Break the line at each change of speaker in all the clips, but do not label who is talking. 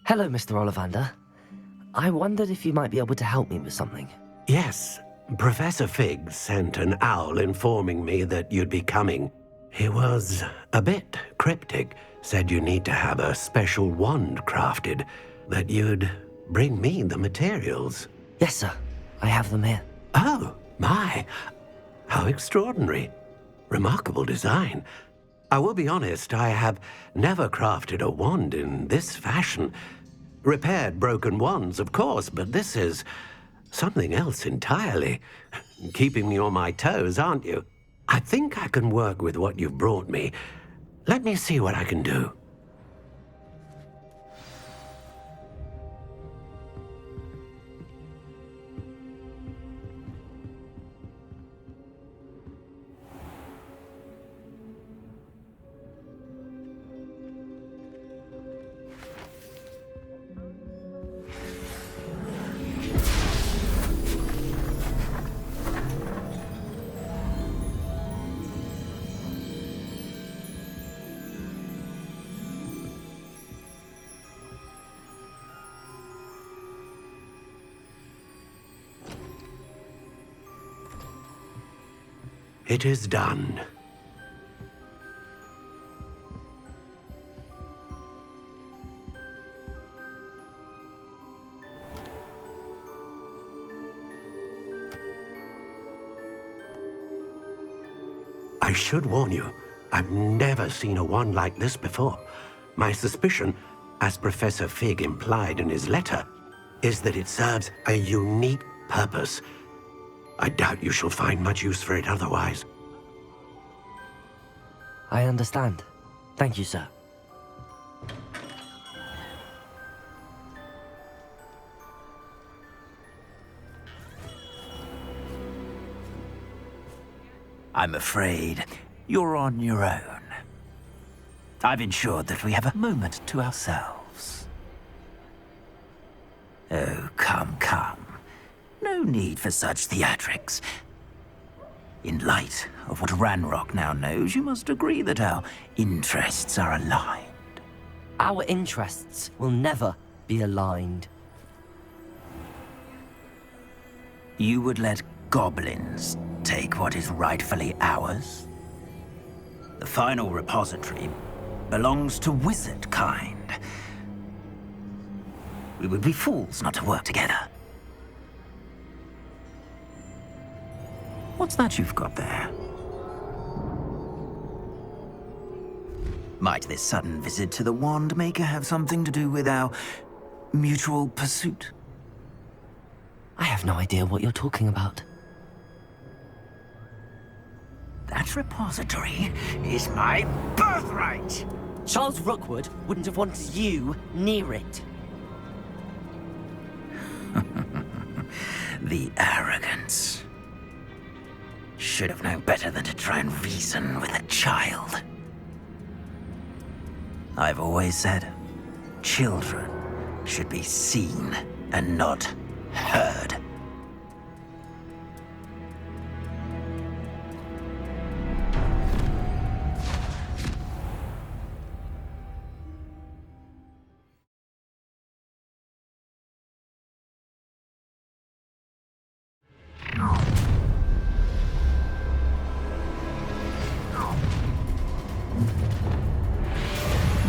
Hello, Mr. Ollivander. I wondered if you might be able to help me with something.
Yes, Professor Fig sent an owl informing me that you'd be coming. He was a bit cryptic, said you need to have a special wand crafted, that you'd bring me the materials.
Yes, sir. I have them here.
Oh, my. How extraordinary. Remarkable design. I will be honest, I have never crafted a wand in this fashion. Repaired broken wands, of course, but this is something else entirely. Keeping me on my toes, aren't you? I think I can work with what you've brought me. Let me see what I can do. It is done. I should warn you, I've never seen a wand like this before. My suspicion, as Professor Fig implied in his letter, is that it serves a unique purpose. I doubt you shall find much use for it otherwise.
I understand. Thank you, sir.
I'm afraid you're on your own. I've ensured that we have a moment to ourselves. Oh, come. No need for such theatrics. In light of what Ranrock now knows, you must agree that our interests are aligned.
Our interests will never be aligned.
You would let goblins take what is rightfully ours? The final repository belongs to wizard kind. We would be fools not to work together. What's that you've got there? Might this sudden visit to the Wand Maker have something to do with our mutual pursuit?
I have no idea what you're talking about.
That repository is my birthright!
Charles Rookwood wouldn't have wanted you near it.
The arrogance. Should have known better than to try and reason with a child. I've always said, children should be seen and not heard.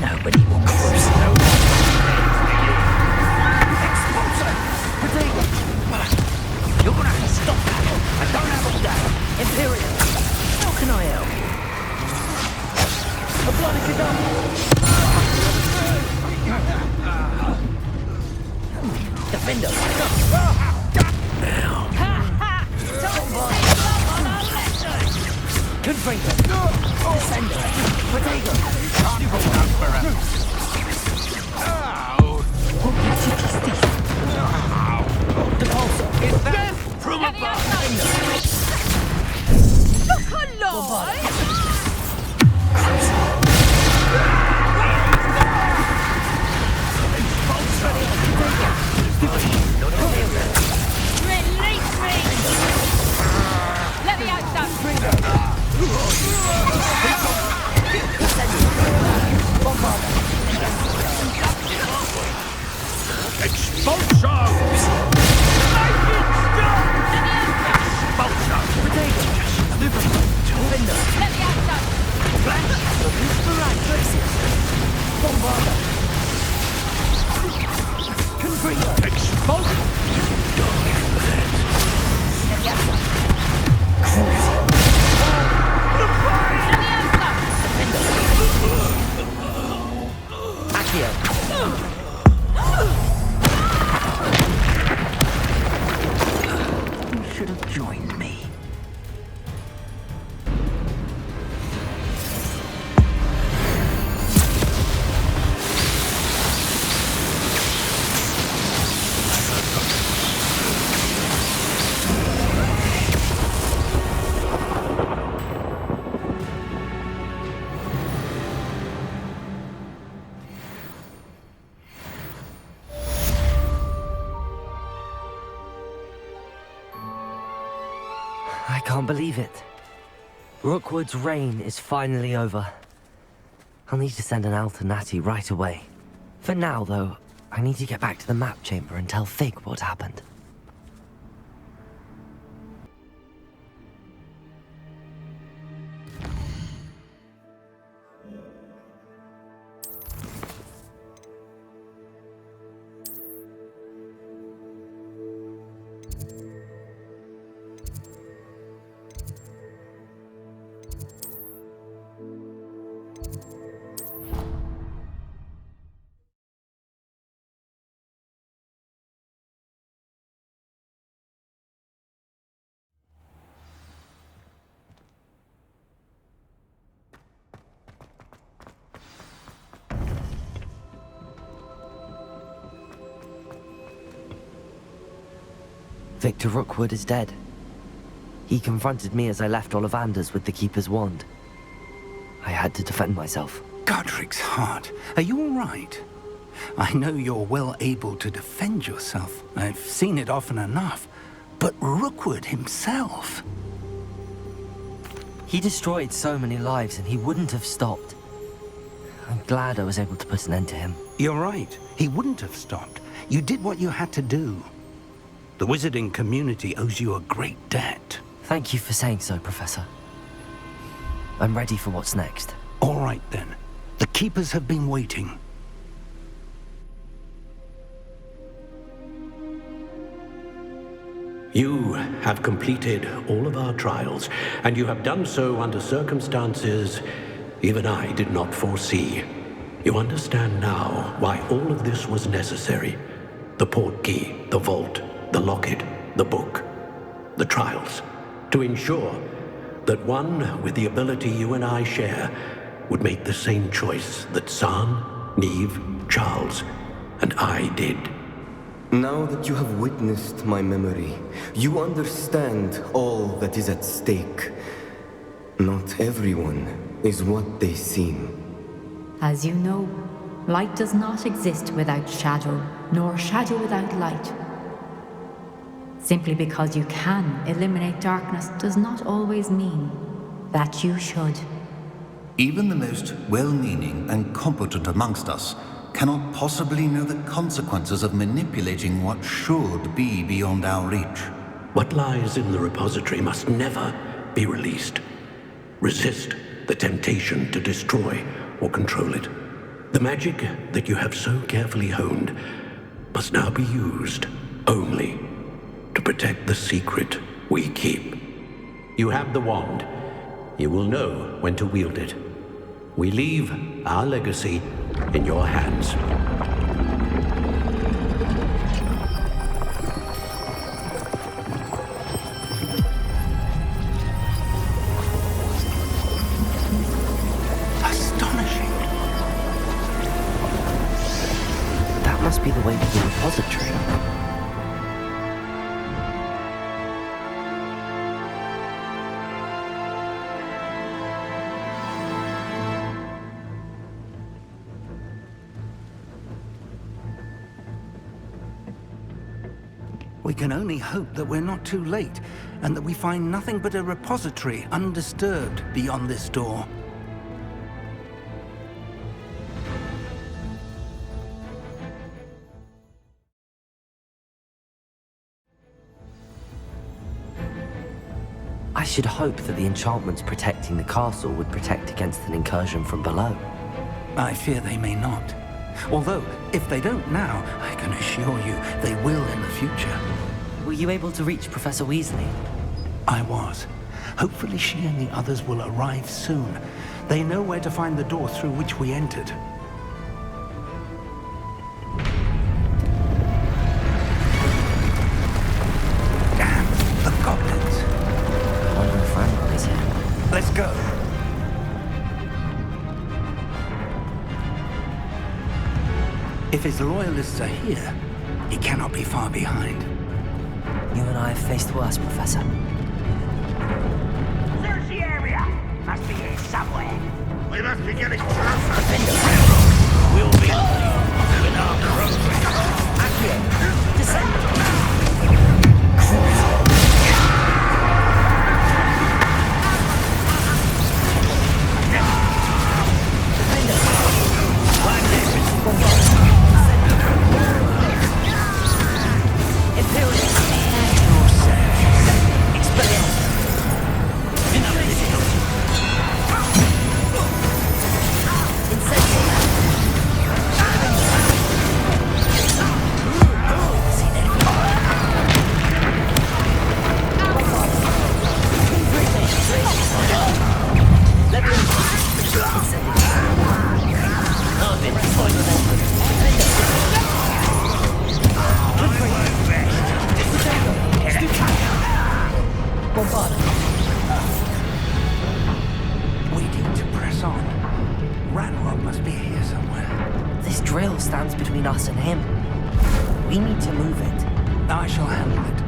Nobody will cross. Expulsor! Potato! You're gonna have to stop that. I don't have all day. Imperial! How can I help? The bloody Gaddafi! Defender! Now! Confringo! Descender! Potato! From above!
Look alive! Release me! Let me out, son!
You should have joined me.
I can't believe it. Rookwood's reign is finally over. I'll need to send an owl to Natty right away. For now, though, I need to get back to the map chamber and tell Fig what happened. Victor Rookwood is dead. He confronted me as I left Ollivanders with the Keeper's wand. I had to defend myself.
Godric's heart, are you all right? I know you're well able to defend yourself. I've seen it often enough. But Rookwood himself...
He destroyed so many lives and he wouldn't have stopped. I'm glad I was able to put an end to him.
You're right. He wouldn't have stopped. You did what you had to do. The wizarding community owes you a great debt.
Thank you for saying so, Professor. I'm ready for what's next.
All right, then. The Keepers have been waiting.
You have completed all of our trials, and you have done so under circumstances even I did not foresee. You understand now why all of this was necessary. The portkey, the vault, the locket, the book, the trials, to ensure that one with the ability you and I share would make the same choice that San, Neve, Charles, and I did.
Now that you have witnessed my memory, you understand all that is at stake. Not everyone is what they seem.
As you know, light does not exist without shadow, nor shadow without light. Simply because you can eliminate darkness does not always mean that you should.
Even the most well-meaning and competent amongst us cannot possibly know the consequences of manipulating what should be beyond our reach.
What lies in the repository must never be released. Resist the temptation to destroy or control it. The magic that you have so carefully honed must now be used only to protect the secret we keep. You have the wand. You will know when to wield it. We leave our legacy in your hands.
Astonishing.
That must be the way to the repository.
We can only hope that we're not too late, and that we find nothing but a repository undisturbed beyond this door.
I should hope that the enchantments protecting the castle would protect against an incursion from below.
I fear they may not. Although, if they don't now, I can assure you they will in the future.
Were you able to reach Professor Weasley?
I was. Hopefully she and the others will arrive soon. They know where to find the door through which we entered. Damn, the goblins.
I wonder if Ranrock is here.
Let's go. If his loyalists are here, he cannot be far behind.
You and I have faced worse, Professor.
Search the area! Must be here somewhere.
We must be getting closer.
We'll be in our progress.
Accio, descend!
Waiting to press on. Ranrock must be here somewhere.
This drill stands between us and him. We need to move it.
I shall handle it.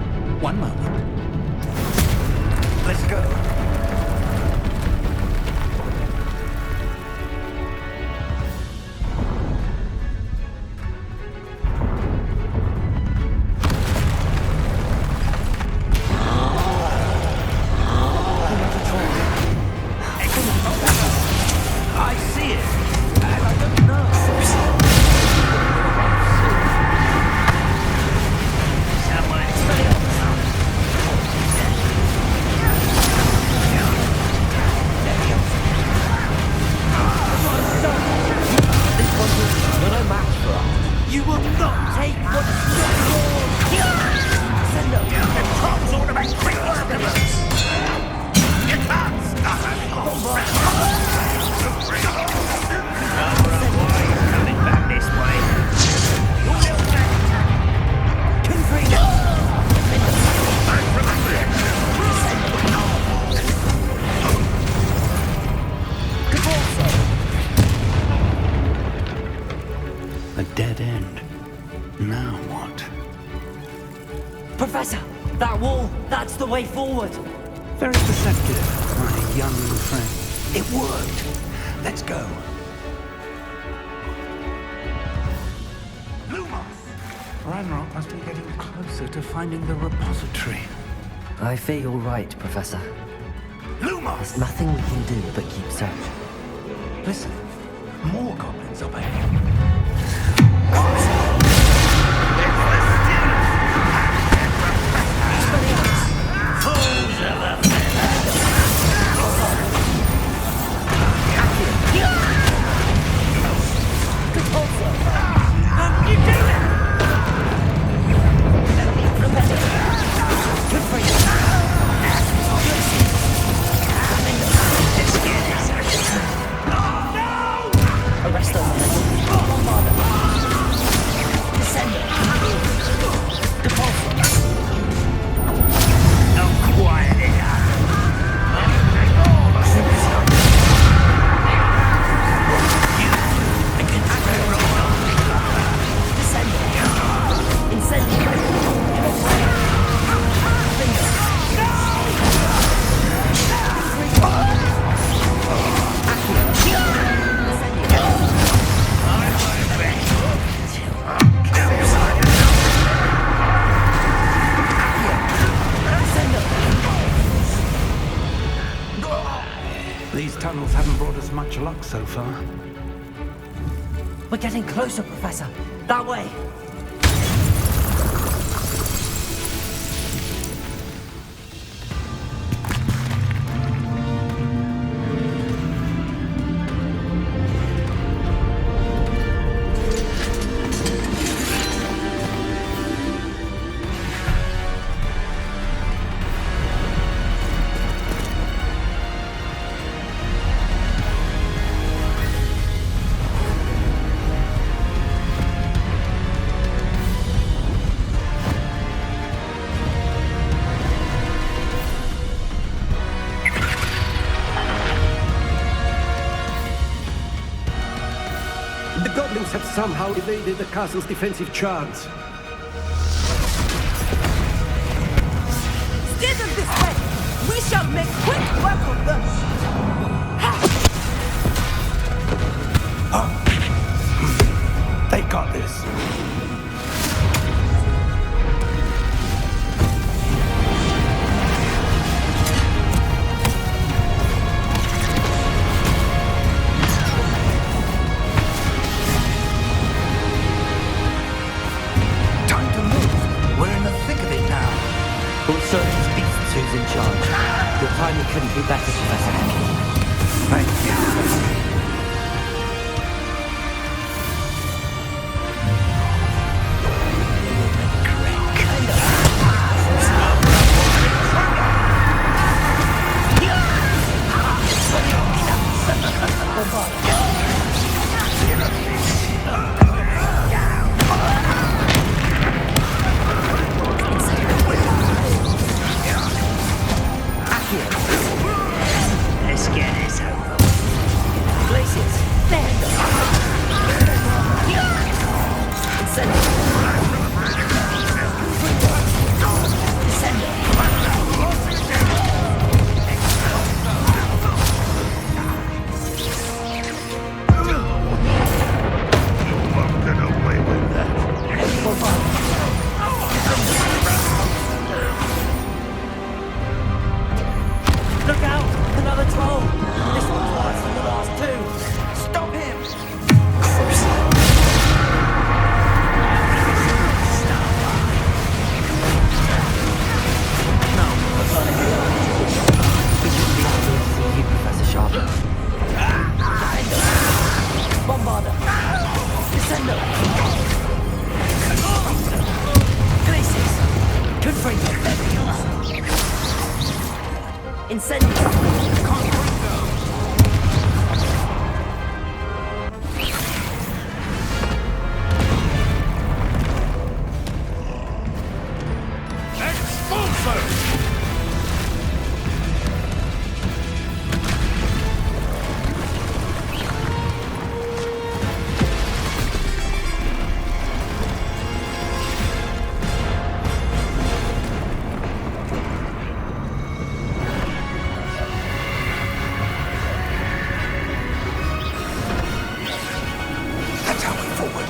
One moment. Let's go. I see it, and I don't know.
You're no match for us.
You will not
Take what is not yours! Send up!
the tops automatic weapons! You can't stop us! Coming back this way. You will get back from
A dead end. Now what?
Professor! That wall! That's the way forward!
Very perceptive, my young friend. It worked. Let's go. Ranrock must be getting closer to finding the repository.
I fear you're right, Professor. There's nothing we can do but keep searching.
Listen, more goblins up ahead.
Arrest them. Descend.
These tunnels haven't brought us much luck so far.
We're getting closer, Professor. That way.
The goblins have somehow evaded the castle's defensive charms.
Steer them this way! We shall make quick work of them!
They got this.
Time to move. We're in the thick of it now.
Also, it's Beasts who's in charge. Your timing couldn't be better, Professor.
Thank you.
Let's get this over.
Glaciers! There! Incendio!
Won't get away with that.
Look out! Another troll! This one's worse than the last two!
Stop him!
We shouldn't be able to see you, Professor Sharp.
Bombarda! Descendo! Glaciers! Confringo! Incendio!
That's our way forward.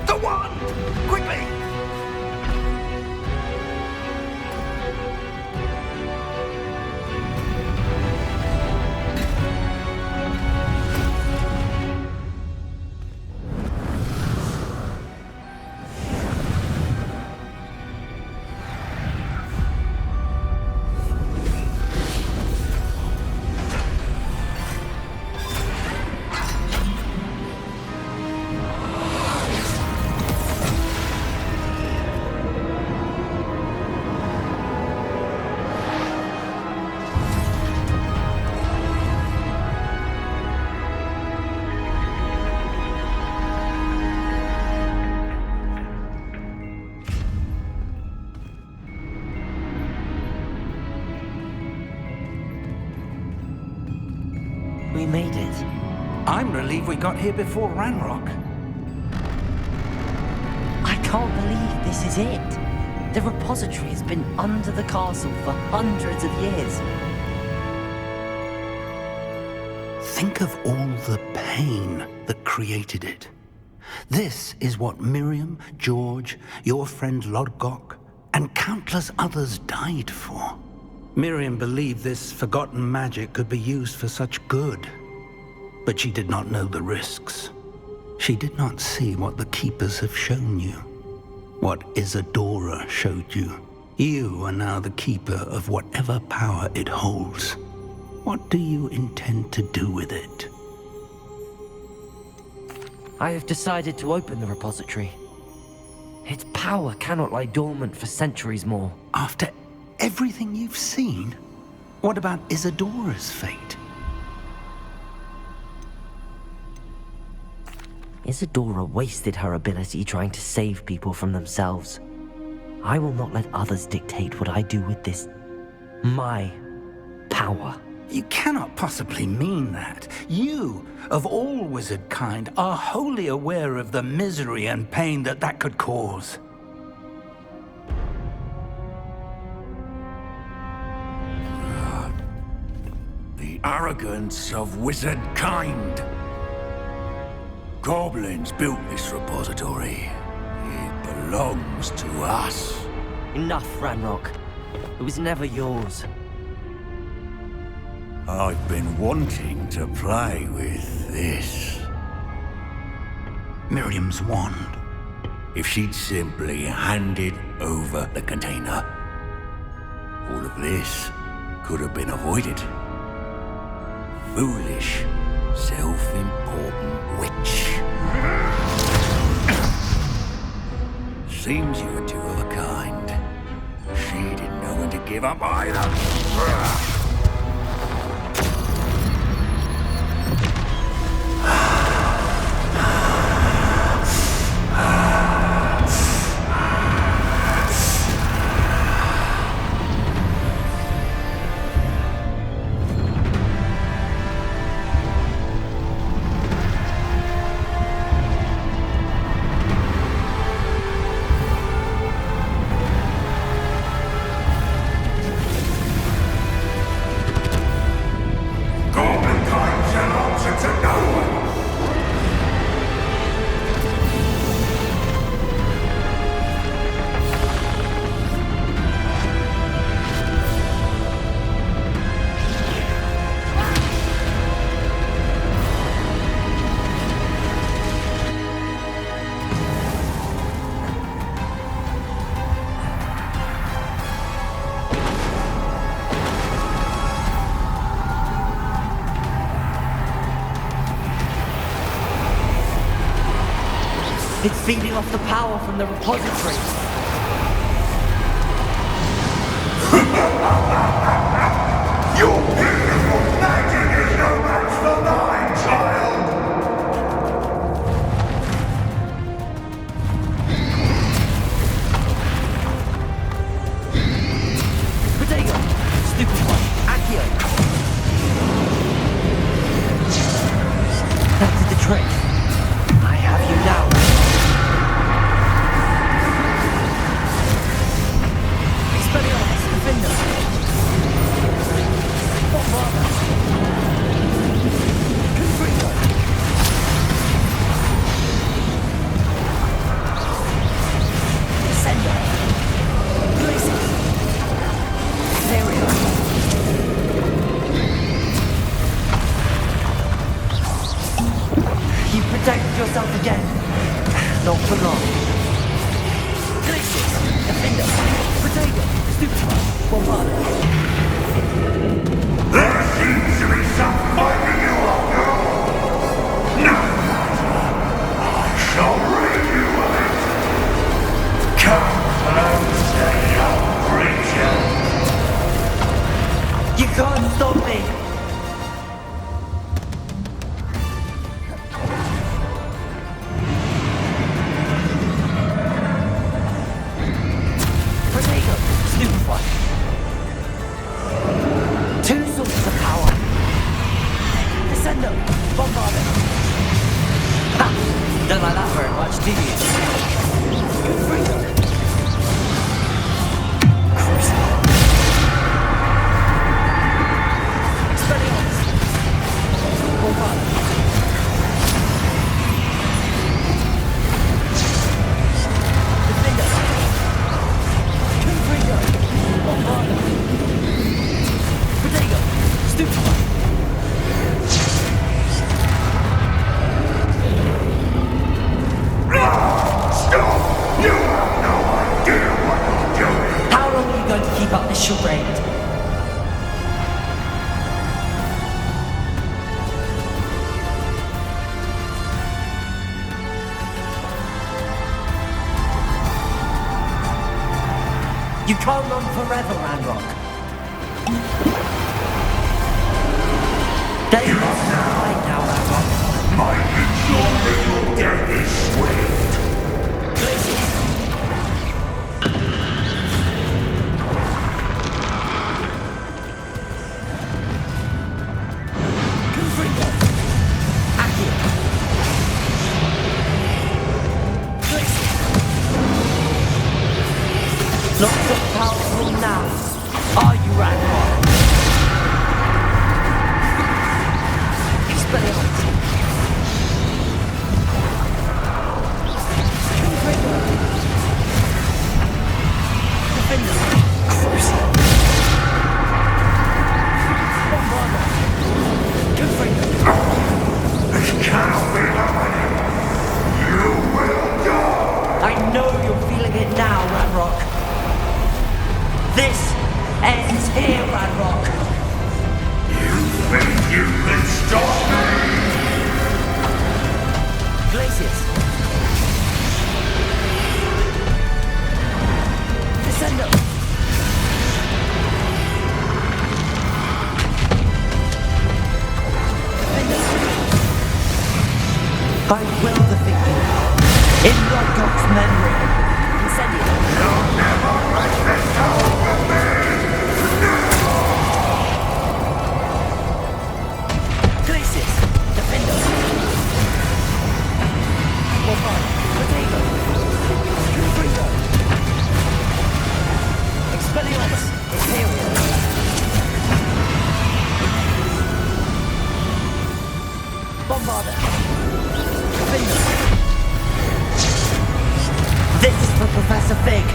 The one! Quickly!
We made it.
I'm relieved we got here before Ranrock.
I can't believe this is it. The repository has been under the castle for hundreds of years.
Think of all the pain that created it. This is what Miriam, George, your friend Lodgok, and countless others died for. Miriam believed this forgotten magic could be used for such good, but she did not know the risks. She did not see what the Keepers have shown you, what Isadora showed you. You are now the Keeper of whatever power it holds. What do you intend to do with it?
I have decided to open the repository. Its power cannot lie dormant for centuries more.
After everything you've seen? What about Isadora's fate?
Isadora wasted her ability trying to save people from themselves. I will not let others dictate what I do with this. My power.
You cannot possibly mean that. You, of all wizard kind, are wholly aware of the misery and pain that could cause.
The arrogance of wizard kind. Goblins built this repository. It belongs to us.
Enough, Ranrock. It was never yours.
I've been wanting to play with this.
Miriam's wand.
If she'd simply handed over the container, all of this could have been avoided. Foolish, self-important witch. Seems you were two of a kind. She didn't know when to give up either.
It's feeding off the power from the repository.
Your beautiful magic is no match for mine, child!
Potato! Stupid one! Accio! That did the trick. I have you now. You protected yourself again. Not for long. Glitches, Defender, Potato, Stupefy, Bombarder.
There seems to be some fighting you after all. No matter. I shall rid you of it. Come closer, young creature.
You can't stop me. Two sources of power. Descendo, Bombarder. Ha! Don't like that very much, do you? Good freedom. Crucible. charade. You can't run forever, Ranrock. There's nothing to hide now, Ranrock.
Might ensure that your death is swift.
Glacius. Confringo. Accio. Glacius. Not so powerful now, are you, Ranrock? Expelliarmus. Confringo. Defender. Crucial. Bombarda. Confringo.
This cannot be happening. You will die.
I know you're feeling it now, Ranrock. This ends here, Ranrock.
You think you can stop me?
Glacius. Descendo. I will defeat you. In Lodgok's memory. Incendio.
You'll never break this tower with me.
Glacius. Defendo. Bombarda. Potato. Confringo. Expelliarmus. Imperial. Bombarda. Defendo. This is for Professor Fig.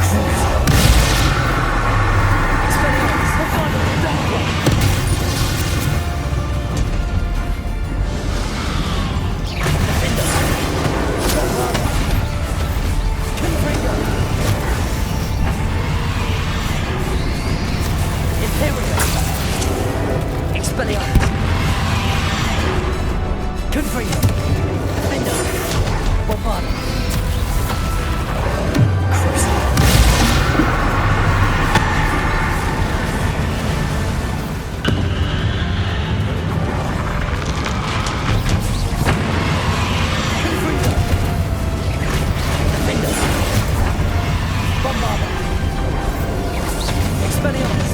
Crucial. Expelliarmus. Bombarda. Downward. Defendo. Bombarda. Confringo. Imperial. Expelliarmus. Confringo. Defendo. Bombarda. Crucial. Confringo. Defendo. Bombarda. Expelliarmus.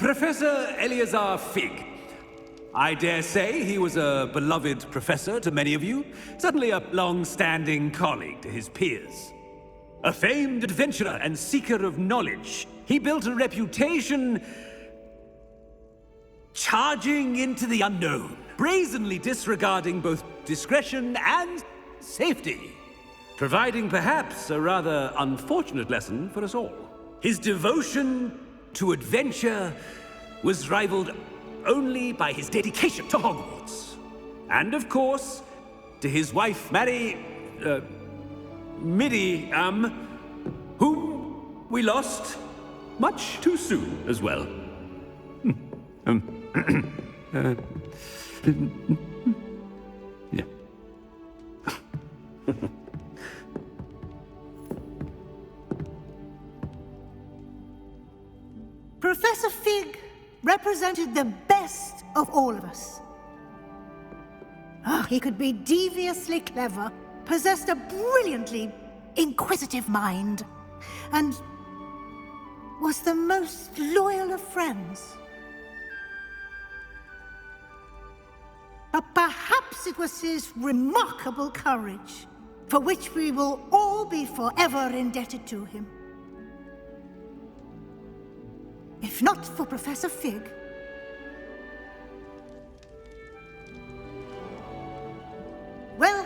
Professor Eleazar Fig. I dare say he was a beloved professor to many of you, certainly a long-standing colleague to his peers. A famed adventurer and seeker of knowledge, he built a reputation charging into the unknown, brazenly disregarding both discretion and safety, providing perhaps a rather unfortunate lesson for us all. His devotion to adventure was rivaled only by his dedication to Hogwarts. And of course, to his wife, Midi, whom we lost much too soon as well. Yeah.
Professor Fig represented the best of all of us. He could be deviously clever, possessed a brilliantly inquisitive mind, and was the most loyal of friends. But perhaps it was his remarkable courage, for which we will all be forever indebted to him. If not for Professor Fig, well,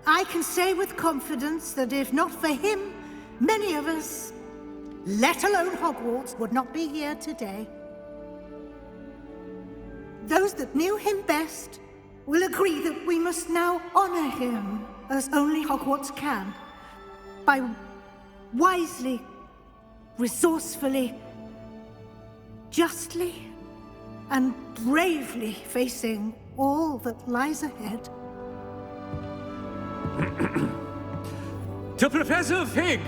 I can say with confidence that if not for him, many of us, let alone Hogwarts, would not be here today. Those that knew him best will agree that we must now honor him as only Hogwarts can, by wisely, resourcefully, justly, and bravely facing all that lies ahead.
To Professor Fig!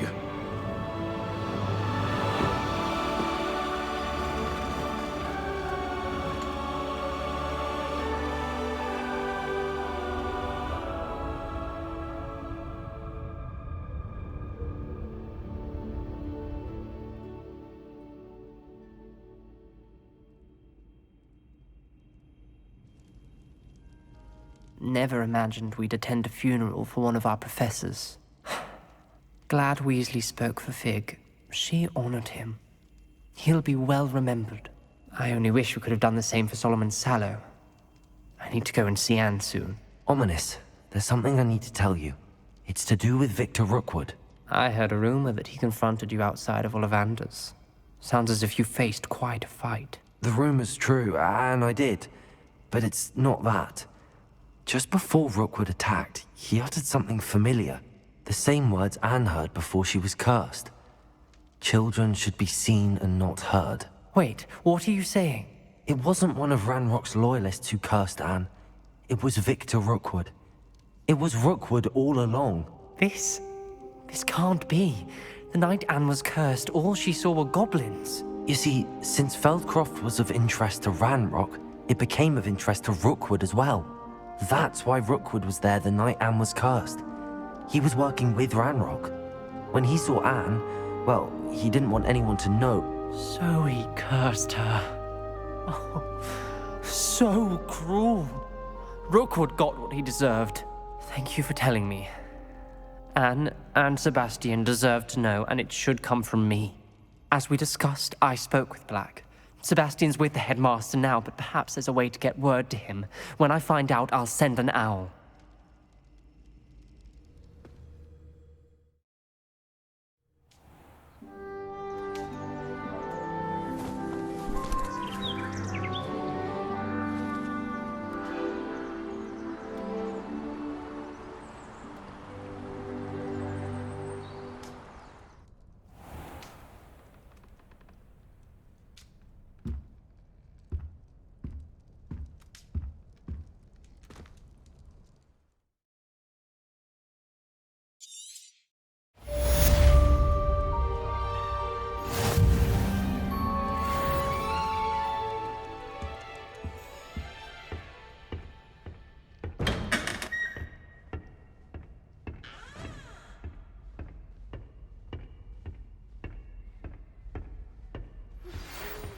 Never imagined we'd attend a funeral for one of our professors. Glad Weasley spoke for Fig. She honored him. He'll be well remembered. I only wish we could have done the same for Solomon Sallow. I need to go and see Anne soon.
Ominous, there's something I need to tell you. It's to do with Victor Rookwood.
I heard a rumor that he confronted you outside of Ollivander's. Sounds as if you faced quite a fight.
The rumor's true, and I did. But it's not that. Just before Rookwood attacked, he uttered something familiar. The same words Anne heard before she was cursed. Children should be seen and not heard.
Wait, what are you saying?
It wasn't one of Ranrock's loyalists who cursed Anne. It was Victor Rookwood. It was Rookwood all along.
This can't be. The night Anne was cursed, all she saw were goblins.
You see, since Feldcroft was of interest to Ranrock, it became of interest to Rookwood as well. That's why Rookwood was there the night Anne was cursed. He was working with Ranrock. When he saw Anne, well, he didn't want anyone to know.
So he cursed her. Oh, so cruel. Rookwood got what he deserved. Thank you for telling me. Anne and Sebastian deserve to know, and it should come from me. As we discussed, I spoke with Black. Sebastian's with the headmaster now, but perhaps there's a way to get word to him. When I find out, I'll send an owl.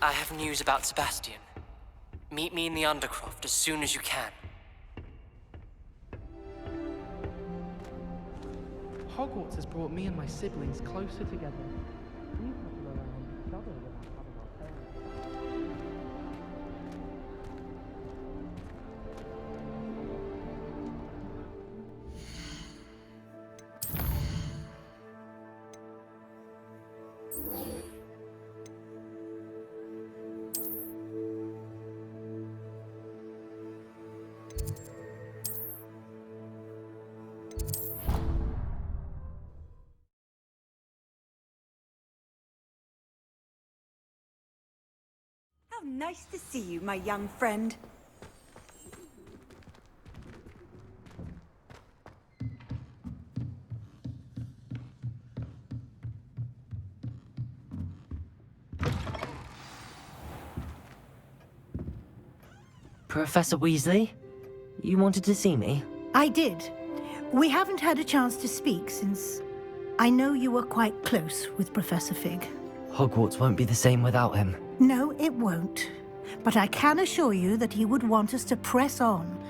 I have news about Sebastian. Meet me in the Undercroft as soon as you can.
Hogwarts has brought me and my siblings closer together. We've gotten around each other without having our parents.
How nice to see you, my young friend.
Professor Weasley? You wanted to see me?
I did. We haven't had a chance to speak since I know you were quite close with Professor Fig.
Hogwarts won't be the same without him.
No, it won't. But I can assure you that he would want us to press on,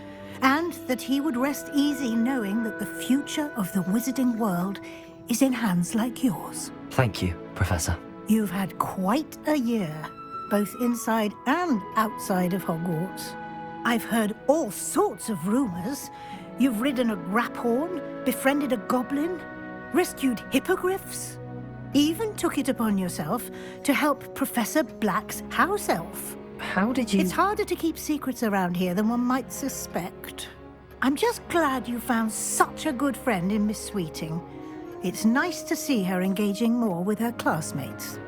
and that he would rest easy knowing that the future of the wizarding world is in hands like yours.
Thank you, Professor.
You've had quite a year, both inside and outside of Hogwarts. I've heard all sorts of rumors. You've ridden a graphorn, befriended a goblin, rescued hippogriffs, even took it upon yourself to help Professor Black's house elf.
How did you...
It's harder to keep secrets around here than one might suspect. I'm just glad you found such a good friend in Miss Sweeting. It's nice to see her engaging more with her classmates.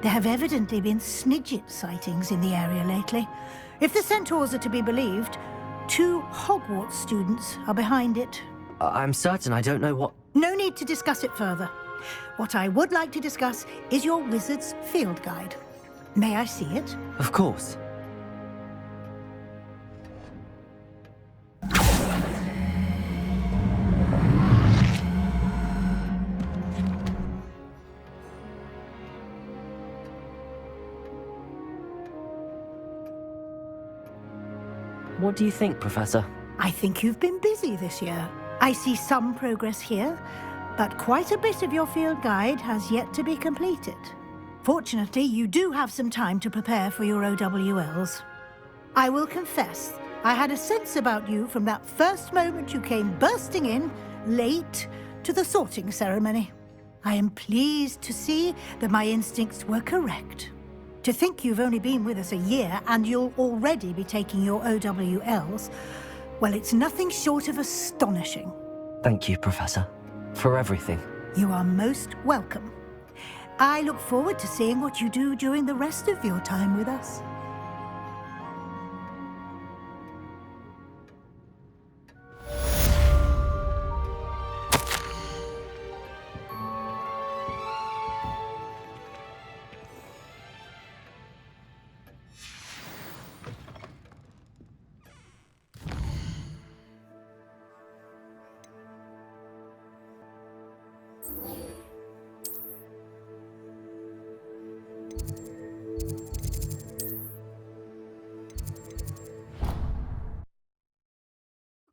There have evidently been Snidget sightings in the area lately. If the centaurs are to be believed, 2 Hogwarts students are behind it.
I'm certain I don't know what...
No need to discuss it further. What I would like to discuss is your wizard's field guide. May I see it?
Of course. What do you think, Professor?
I think you've been busy this year. I see some progress here, but quite a bit of your field guide has yet to be completed. Fortunately, you do have some time to prepare for your OWLs. I will confess, I had a sense about you from that first moment you came bursting in, late, to the sorting ceremony. I am pleased to see that my instincts were correct. To think you've only been with us a year and you'll already be taking your OWLs, well, it's nothing short of astonishing.
Thank you, Professor, for everything.
You are most welcome. I look forward to seeing what you do during the rest of your time with us.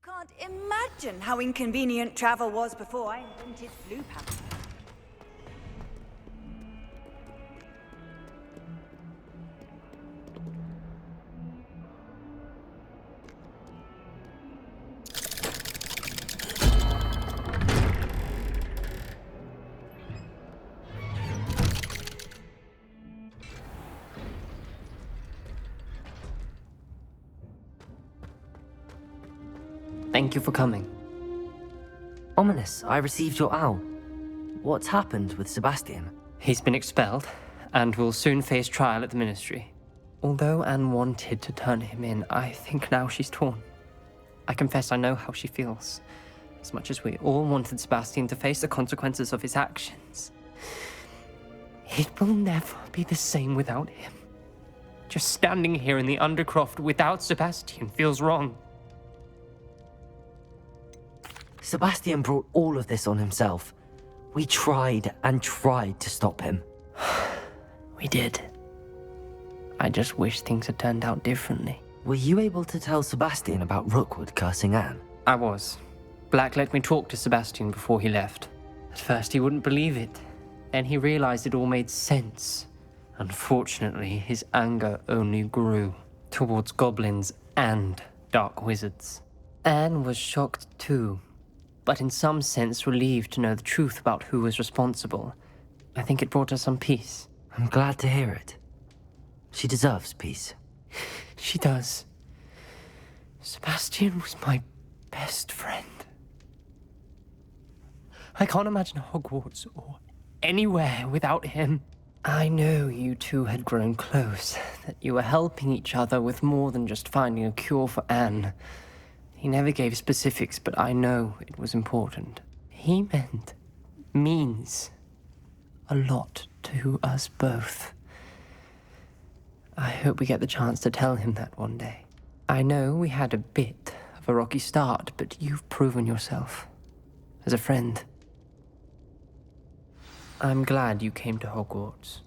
Can't imagine how inconvenient travel was before I invented blue powder.
Thank you for coming.
Ominous, I received your owl. What's happened with Sebastian?
He's been expelled, and will soon face trial at the Ministry. Although Anne wanted to turn him in, I think now she's torn. I confess I know how she feels. As much as we all wanted Sebastian to face the consequences of his actions. It will never be the same without him. Just standing here in the Undercroft without Sebastian feels wrong.
Sebastian brought all of this on himself. We tried and tried to stop him.
We did. I just wish things had turned out differently.
Were you able to tell Sebastian about Rookwood cursing Anne?
I was. Black let me talk to Sebastian before he left. At first he wouldn't believe it. Then he realized it all made sense. Unfortunately, his anger only grew towards goblins and dark wizards. Anne was shocked too, but in some sense relieved to know the truth about who was responsible. I think it brought her some peace.
I'm glad to hear it. She deserves peace.
She does. Sebastian was my best friend. I can't imagine Hogwarts or anywhere without him. I know you two had grown close, that you were helping each other with more than just finding a cure for Anne. He never gave specifics, but I know it was important. He means a lot to us both. I hope we get the chance to tell him that one day. I know we had a bit of a rocky start, but you've proven yourself as a friend. I'm glad you came to Hogwarts.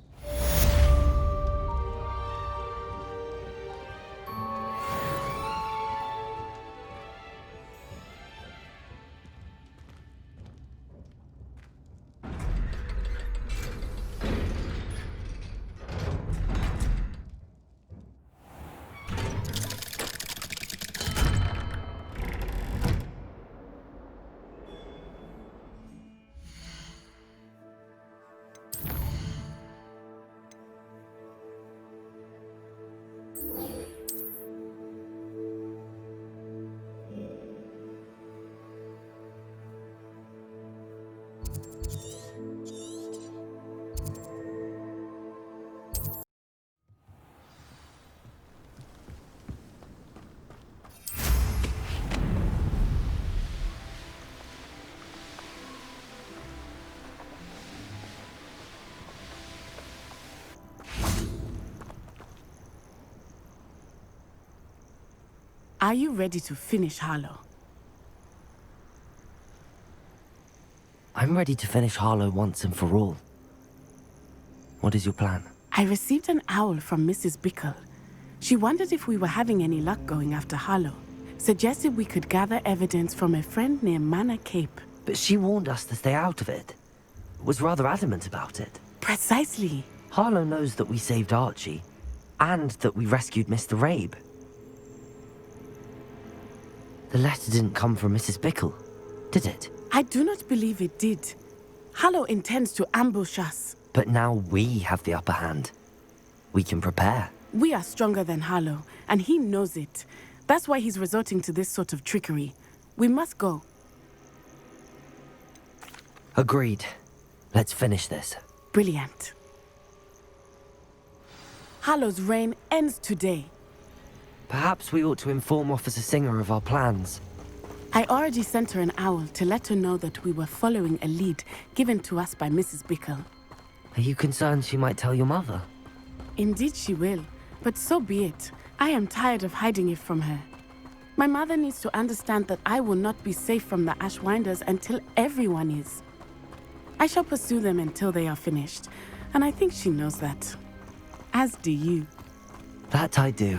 Are you ready to finish Harlow?
I'm ready to finish Harlow once and for all. What is your plan?
I received an owl from Mrs. Bickle. She wondered if we were having any luck going after Harlow. Suggested we could gather evidence from a friend near Manor Cape.
But she warned us to stay out of it. Was rather adamant about it.
Precisely.
Harlow knows that we saved Archie, and that we rescued Mr. Rabe. The letter didn't come from Mrs. Bickle, did it?
I do not believe it did. Harlow intends to ambush us.
But now we have the upper hand. We can prepare.
We are stronger than Harlow, and he knows it. That's why he's resorting to this sort of trickery. We must go.
Agreed. Let's finish this.
Brilliant. Harlow's reign ends today.
Perhaps we ought to inform Officer Singer of our plans.
I already sent her an owl to let her know that we were following a lead given to us by Mrs. Bickle.
Are you concerned she might tell your mother?
Indeed she will, but so be it. I am tired of hiding it from her. My mother needs to understand that I will not be safe from the Ashwinders until everyone is. I shall pursue them until they are finished, and I think she knows that. As do you.
That I do.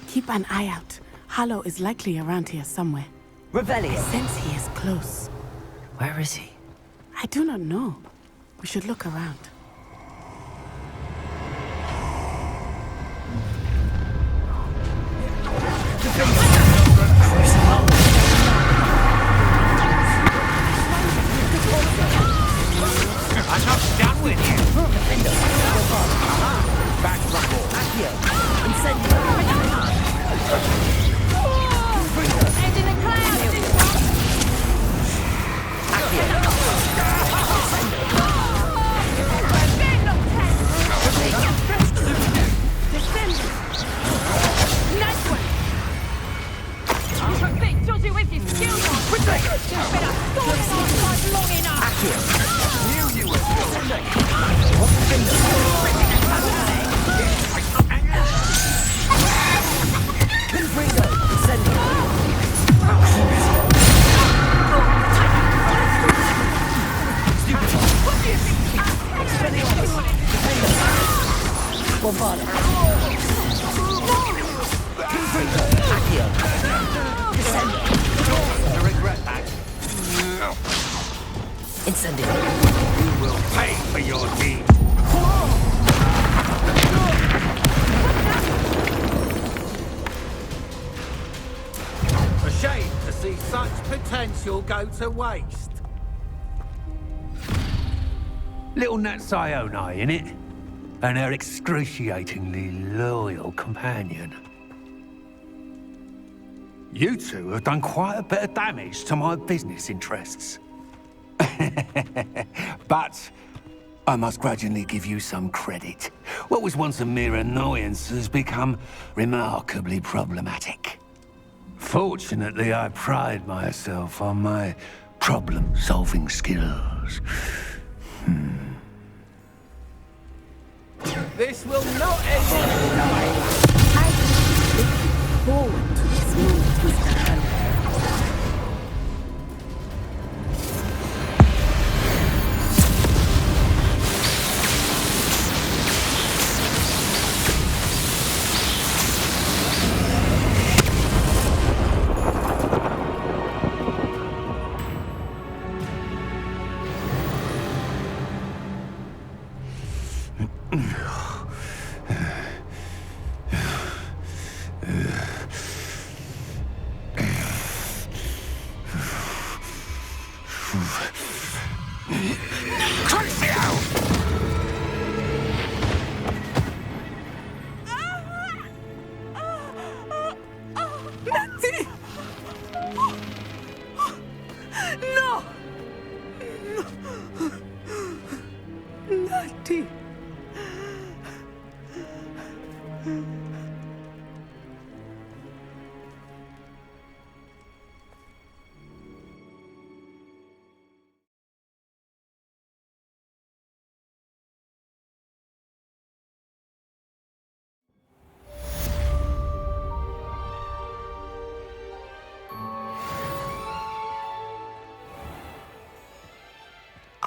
Keep an eye out. Harlow is likely around here somewhere.
Revelio!
Since he is close.
Where is he?
I do not know. We should look around.
I'm not done with you. Back rumble.
Accio. Incendio.
End in a cloud. Nice one. You can beat Josie with his skills. You've been a thorn in our side long enough.
Knew you were
Bombada. Incendio.
You will pay for your deed.
A shame to see such potential go to waste.
Little Nat Sione, innit? And her excruciatingly loyal companion. You two have done quite a bit of damage to my business interests. But I must grudgingly give you some credit. What was once a mere annoyance has become remarkably problematic. Fortunately, I pride myself on my problem-solving skills.
This will not end tonight.
I look forward to this moment, Mr. Hannah.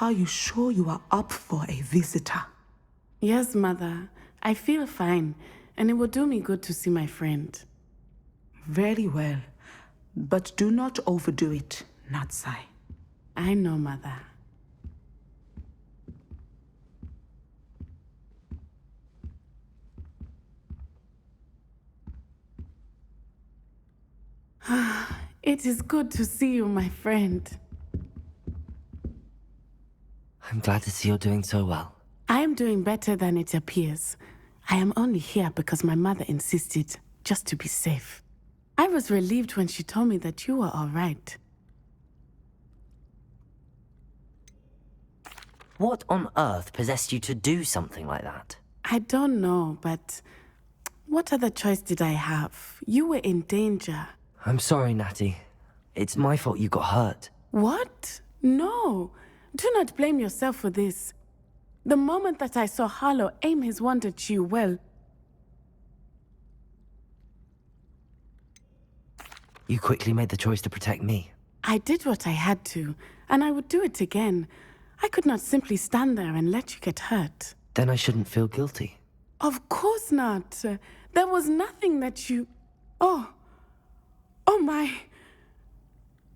Are you sure you are up for a visitor?
Yes, Mother. I feel fine, and it will do me good to see my friend.
Very well. But do not overdo it, Natsai.
I know, Mother. It is good to see you, my friend.
I'm glad to see you're doing so well.
I am doing better than it appears. I am only here because my mother insisted, just to be safe. I was relieved when she told me that you were all right.
What on earth possessed you to do something like that?
I don't know, but what other choice did I have? You were in danger.
I'm sorry, Natty. It's my fault you got hurt.
What? No. Do not blame yourself for this. The moment that I saw Harlow aim his wand at you, well...
You quickly made the choice to protect me.
I did what I had to, and I would do it again. I could not simply stand there and let you get hurt.
Then I shouldn't feel guilty.
Of course not. There was nothing that you... Oh my...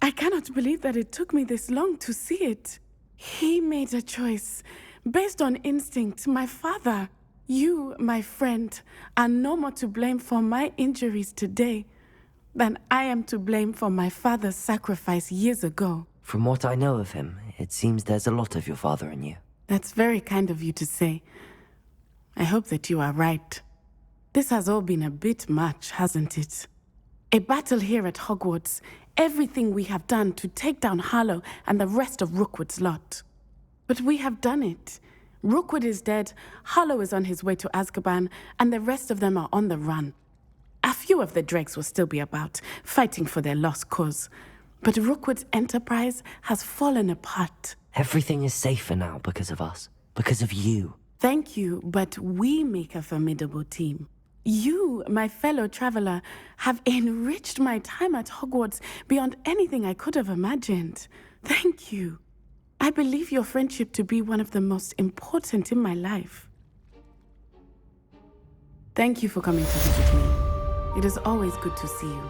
I cannot believe that it took me this long to see it. He made a choice based on instinct. My father, you, my friend, are no more to blame for my injuries today than I am to blame for my father's sacrifice years ago.
From what I know of him, it seems there's a lot of your father in you.
That's very kind of you to say. I hope that you are right. This has all been a bit much, hasn't it? A battle here at Hogwarts. Everything we have done to take down Harlow and the rest of Rookwood's lot. But we have done it. Rookwood is dead, Harlow is on his way to Azkaban, and the rest of them are on the run. A few of the dregs will still be about, fighting for their lost cause. But Rookwood's enterprise has fallen apart.
Everything is safer now because of us. Because of you.
Thank you, but we make a formidable team. You, my fellow traveler, have enriched my time at Hogwarts beyond anything I could have imagined. Thank you. I believe your friendship to be one of the most important in my life. Thank you for coming to visit me. It is always good to see you.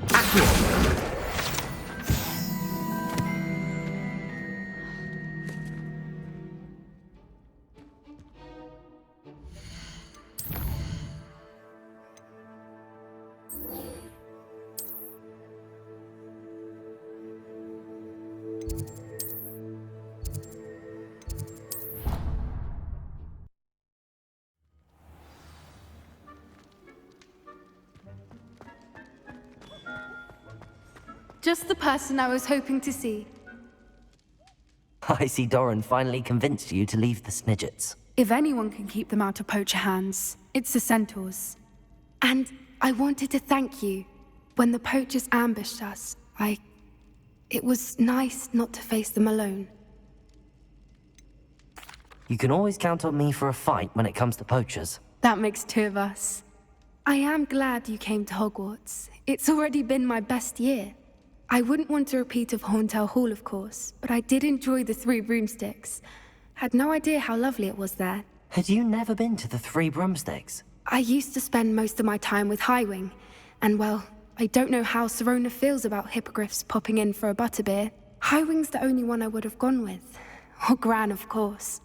Accio!
Just the person I was hoping to see.
I see Doran finally convinced you to leave the Snidgets.
If anyone can keep them out of poacher hands, it's the centaurs. And I wanted to thank you. When the poachers ambushed us, it was nice not to face them alone.
You can always count on me for a fight when it comes to poachers.
That makes two of us. I am glad you came to Hogwarts. It's already been my best year. I wouldn't want a repeat of Horntail Hall, of course, but I did enjoy the Three Broomsticks. Had no idea how lovely it was there.
Had you never been to the Three Broomsticks?
I used to spend most of my time with Highwing, and well, I don't know how Serona feels about hippogriffs popping in for a butterbeer. Highwing's the only one I would have gone with. Or Gran, of course.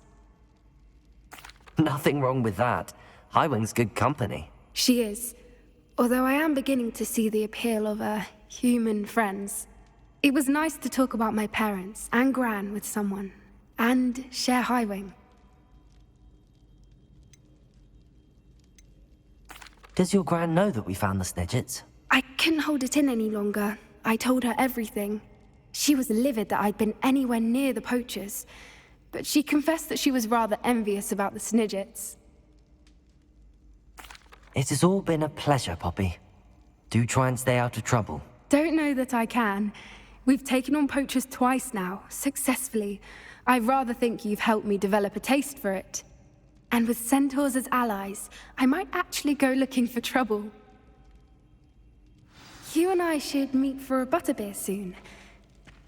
Nothing wrong with that. Highwing's good company.
She is. Although I am beginning to see the appeal of, human friends. It was nice to talk about my parents and Gran with someone. And share Highwing.
Does your Gran know that we found the Snidgets?
I couldn't hold it in any longer. I told her everything. She was livid that I'd been anywhere near the poachers. But she confessed that she was rather envious about the Snidgets.
It has all been a pleasure, Poppy. Do try and stay out of trouble.
Don't know that I can. We've taken on poachers twice now, successfully. I rather think you've helped me develop a taste for it. And with centaurs as allies, I might actually go looking for trouble. You and I should meet for a butterbeer soon.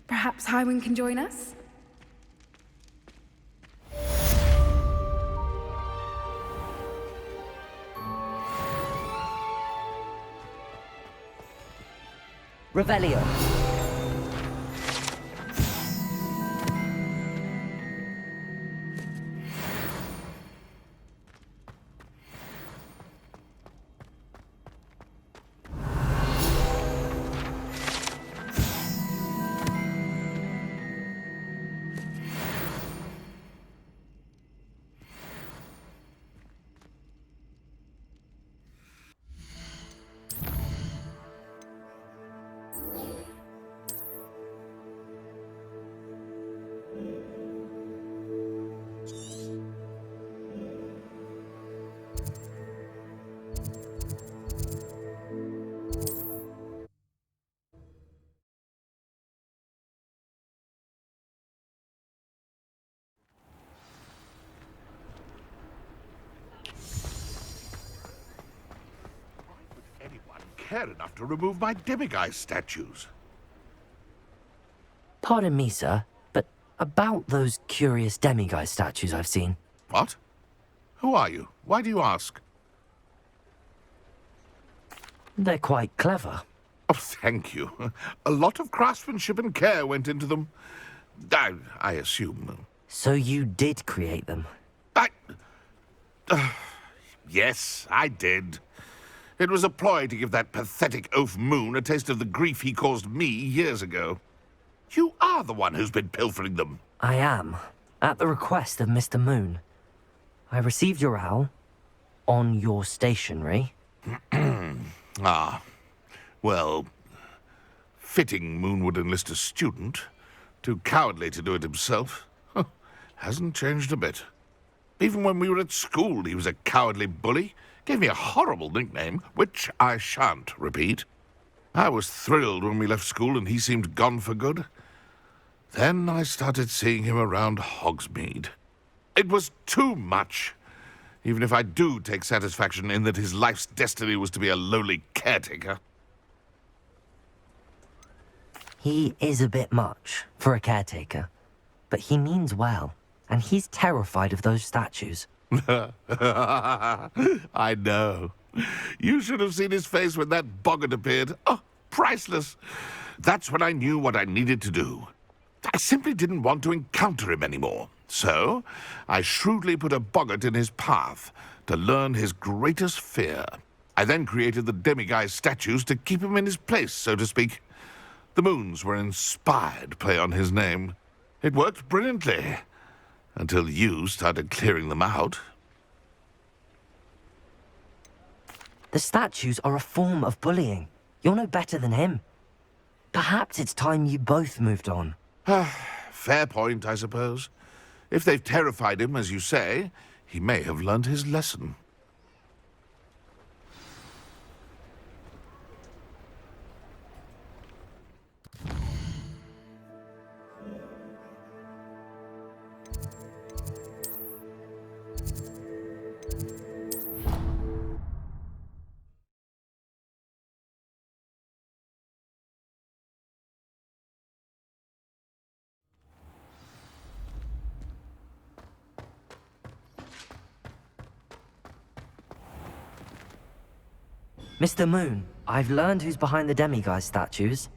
Perhaps Highwing can join us?
Revelio.
Care enough to remove my demiguise statues.
Pardon me, sir, but about those curious demiguise statues I've seen.
What? Who are you? Why do you ask?
They're quite clever.
Oh, thank you. A lot of craftsmanship and care went into them. I assume.
So you did create them?
Yes, I did. It was a ploy to give that pathetic oaf Moon a taste of the grief he caused me years ago. You are the one who's been pilfering them.
I am, at the request of Mr. Moon. I received your owl on your stationery.
Ah, well, fitting Moon would enlist a student. Too cowardly to do it himself. Hasn't changed a bit. Even when we were at school, he was a cowardly bully. Gave me a horrible nickname, which I shan't repeat. I was thrilled when we left school and he seemed gone for good. Then I started seeing him around Hogsmeade. It was too much. Even if I do take satisfaction in that his life's destiny was to be a lowly caretaker.
He is a bit much for a caretaker, but he means well, and he's terrified of those statues.
I know. You should have seen his face when that boggart appeared. Oh, priceless. That's when I knew what I needed to do. I simply didn't want to encounter him anymore. So, I shrewdly put a boggart in his path to learn his greatest fear. I then created the demiguise statues to keep him in his place, so to speak. The moons were inspired play on his name. It worked brilliantly. Until you started clearing them out.
The statues are a form of bullying. You're no better than him.
Perhaps it's time you both moved on.
Fair point, I suppose. If they've terrified him, as you say, he may have learned his lesson.
Mr. Moon, I've learned who's behind the demiguise statues.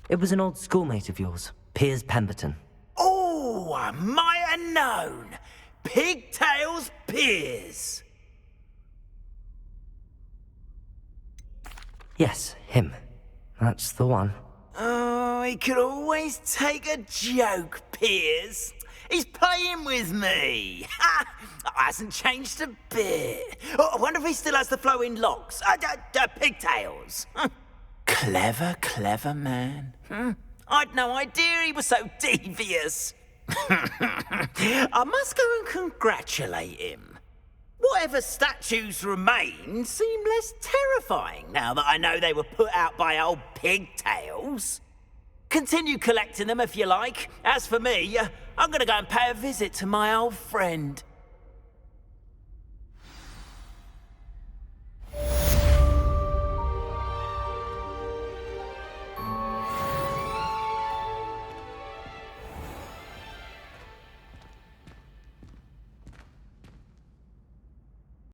It was an old schoolmate of yours, Piers Pemberton.
Oh, I might have known. Pigtails Piers.
Yes, him. That's the one.
Oh, he could always take a joke, Piers. He's playing with me. Ha! Hasn't changed a bit. Oh, I wonder if he still has the flowing locks. Pigtails. Clever, clever man. I'd no idea he was so devious. I must go and congratulate him. Whatever statues remain seem less terrifying now that I know they were put out by old Pigtails. Continue collecting them if you like. As for me, I'm gonna go and pay a visit to my old friend.